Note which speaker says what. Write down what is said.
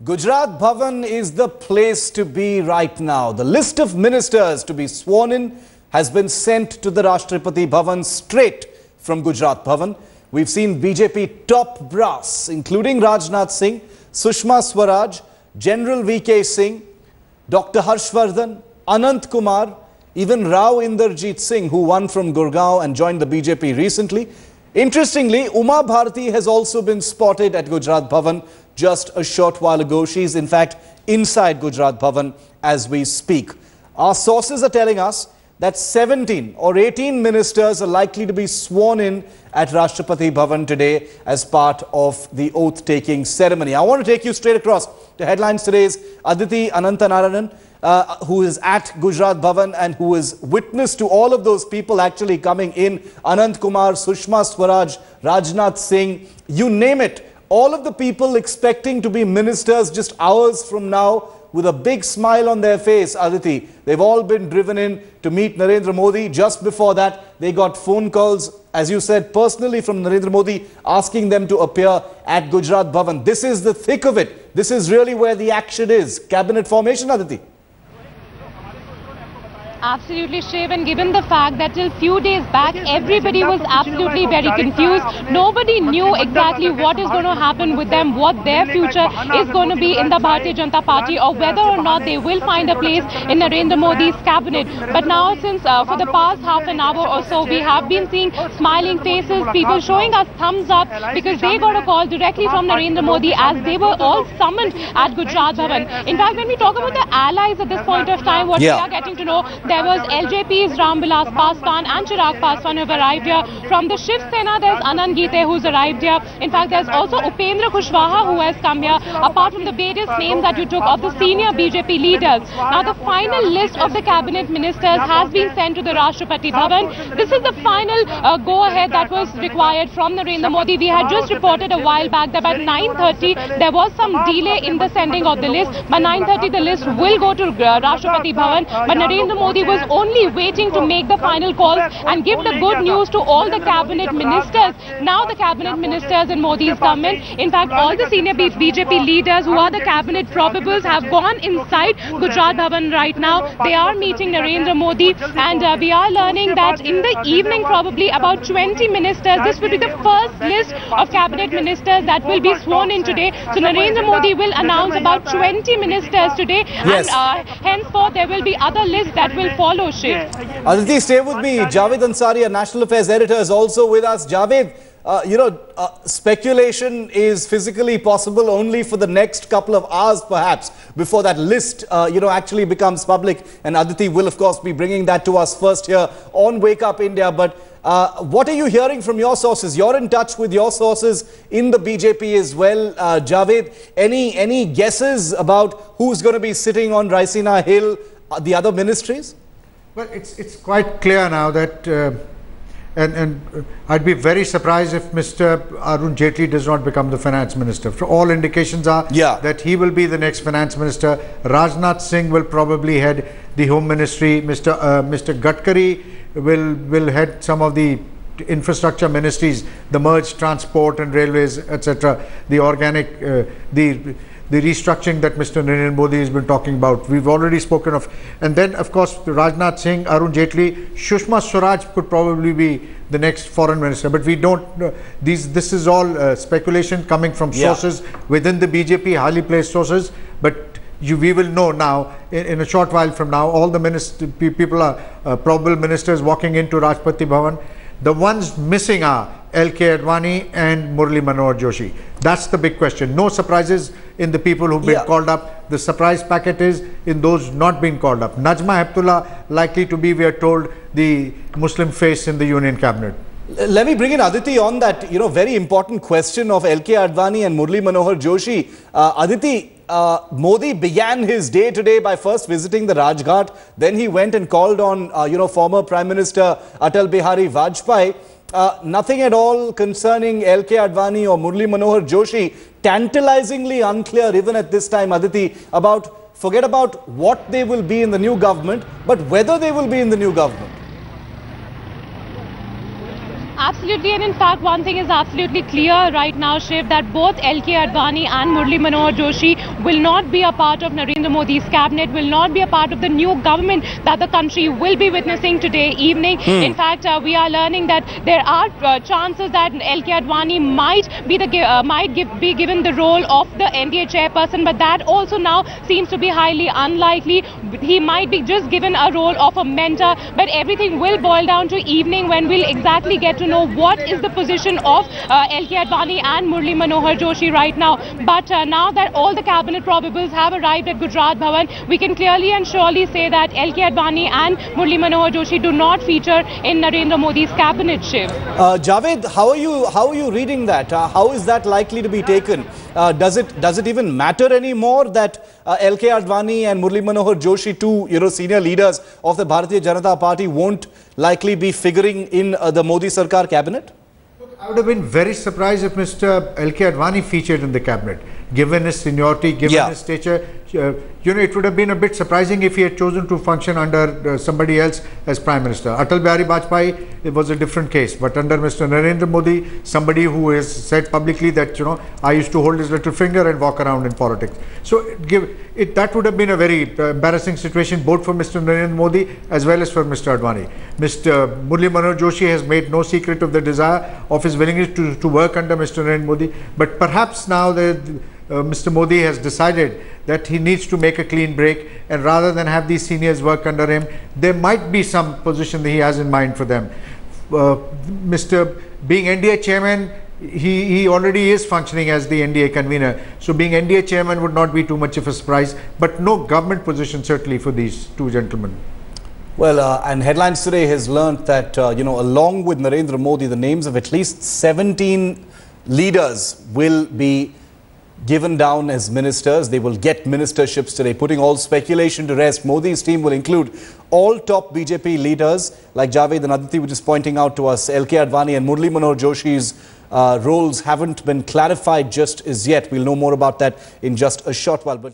Speaker 1: Gujarat Bhawan is the place to be right now. The list of ministers to be sworn in has been sent to the Rashtrapati Bhavan straight from Gujarat Bhavan. We've seen BJP top brass, including Rajnath Singh, Sushma Swaraj, General VK Singh, Dr. Vardhan, Anant Kumar, even Rao Inderjit Singh, who won from Gurgaon and joined the BJP recently. Interestingly, Uma Bharti has also been spotted at Gujarat Bhavan just a short while ago. She's in fact inside Gujarat Bhavan as we speak. Our sources are telling us that 17 or 18 ministers are likely to be sworn in at Rashtrapati Bhavan today as part of the oath-taking ceremony. I want to take you straight across to headlines today's Aditi Anantanarayanan, who is at Gujarat Bhavan and who is witness to all of those people actually coming in. Anant Kumar, Sushma Swaraj, Rajnath Singh, you name it. All of the people expecting to be ministers just hours from now with a big smile on their face, Aditi. They've all been driven in to meet Narendra Modi. Just before that, they got phone calls, as you said, personally from Narendra Modi, asking them to appear at Gujarat Bhavan. This is the thick of it. This is really where the action is. Cabinet formation, Aditi.
Speaker 2: Absolutely, Shiv, and given the fact that till few days back everybody was absolutely very confused, nobody knew exactly what is going to happen with them, what their future is going to be in the Bharatiya Janata Party, or whether or not they will find a place in Narendra Modi's cabinet. But now, since for the past half an hour or so, we have been seeing smiling faces, people showing us thumbs up because they got a call directly from Narendra Modi as they were all summoned at Gujarat Bhavan. In fact, when we talk about the allies at this point of time, what we are getting to know, there was LJP's Ramvilas Paswan and Chirag Paswan who have arrived here. From the Shiv Sena, there's Anand Gite who's arrived here. In fact, there's also Upendra Kushwaha who has come here, apart from the various names that you took of the senior BJP leaders. Now, the final list of the cabinet ministers has been sent to the Rashtrapati Bhavan. This is the final go-ahead that was required from Narendra Modi. We had just reported a while back that by 9:30, there was some delay in the sending of the list. By 9:30, the list will go to Rashtrapati Bhavan, but Narendra Modi was only waiting to make the final call and give the good news to all the cabinet ministers. Now the cabinet ministers in Modi's government, in fact all the senior BJP leaders who are the cabinet probables have gone inside Gujarat Bhavan right now. They are meeting Narendra Modi, and we are learning that in the evening probably about 20 ministers, this will be the first list of cabinet ministers that will be sworn in today. So Narendra Modi will announce about 20 ministers today, and henceforth there will be other lists that will follow.
Speaker 1: Aditi, stay with me. Javed Ansari, our National Affairs editor, is also with us. Javed, speculation is physically possible only for the next couple of hours, perhaps, before that list, actually becomes public. And Aditi will, of course, be bringing that to us first here on Wake Up India. But what are you hearing from your sources? You're in touch with your sources in the BJP as well. Javed, any guesses about who's going to be sitting on Raisina Hill, the other ministries?
Speaker 3: Well, it's quite clear now that, and I'd be very surprised if Mr. Arun Jaitley does not become the finance minister. For all indications are that he will be the next finance minister. Rajnath Singh will probably head the home ministry. Mr. Gadkari will head some of the infrastructure ministries, the merged transport and railways, etc. The organic, the restructuring that Mr. Narendra Modi has been talking about. We've already spoken of. And then, of course, Rajnath Singh, Arun Jaitley, Sushma Swaraj could probably be the next foreign minister. But we don't know. This is all speculation coming from sources within the BJP, highly placed sources. But we will know now, in a short while from now, all the people are probable ministers walking into Rashtrapati Bhavan. The ones missing are LK Advani and Murli Manohar Joshi. That's the big question. No surprises in the people who've been called up. The surprise packet is in those not being called up. Najma Heptullah likely to be, we are told, the Muslim face in the Union Cabinet.
Speaker 1: Let me bring in Aditi on that, very important question of LK Advani and Murli Manohar Joshi. Aditi, Modi began his day today by first visiting the Rajghat. Then he went and called on, former Prime Minister Atal Bihari Vajpayee. Nothing at all concerning LK Advani or Murli Manohar Joshi. Tantalizingly unclear even at this time, Aditi, forget about what they will be in the new government, but whether they will be in the new government.
Speaker 2: Absolutely, and in fact, one thing is absolutely clear right now, Shiv, that both LK Advani and Murli Manohar Joshi will not be a part of Narendra Modi's cabinet, will not be a part of the new government that the country will be witnessing today evening. In fact, we are learning that there are chances that LK Advani might be given the role of the NDA chairperson, but that also now seems to be highly unlikely. He might be just given a role of a mentor, but everything will boil down to evening when we'll exactly get to know what is the position of LK Advani and Murli Manohar Joshi right now. But now that all the cabinet probables have arrived at Gujarat Bhavan, we can clearly and surely say that LK Advani and Murli Manohar Joshi do not feature in Narendra Modi's cabinet, Shiv.
Speaker 1: Javed, how are you reading that? How is that likely to be taken? Does it even matter anymore that LK Advani and Murli Manohar Joshi, two senior leaders of the Bharatiya Janata Party, won't likely be figuring in the Modi Sarkar cabinet?
Speaker 3: Look, I would have been very surprised if Mr. LK Advani featured in the cabinet, given his seniority, given his stature. It would have been a bit surprising if he had chosen to function under somebody else as Prime Minister. Atal Bihari Vajpayee, it was a different case. But under Mr. Narendra Modi, somebody who has said publicly that, I used to hold his little finger and walk around in politics. So that would have been a very embarrassing situation both for Mr. Narendra Modi as well as for Mr. Advani. Mr. Murli Manohar Joshi has made no secret of the desire of his willingness to work under Mr. Narendra Modi. But perhaps now Mr. Modi has decided that he needs to make a clean break, and rather than have these seniors work under him, there might be some position that he has in mind for them. Being NDA chairman, he already is functioning as the NDA convener, so being NDA chairman would not be too much of a surprise, but no government position certainly for these two gentlemen.
Speaker 1: Well, and Headlines today has learnt that, along with Narendra Modi, the names of at least 17 leaders will be given down as ministers. They will get ministerships today, putting all speculation to rest. Modi's team will include all top BJP leaders, like Javed and Aditi were just pointing out to us. LK Advani and Murli Manohar Joshi's roles haven't been clarified just as yet. We'll know more about that in just a short while. But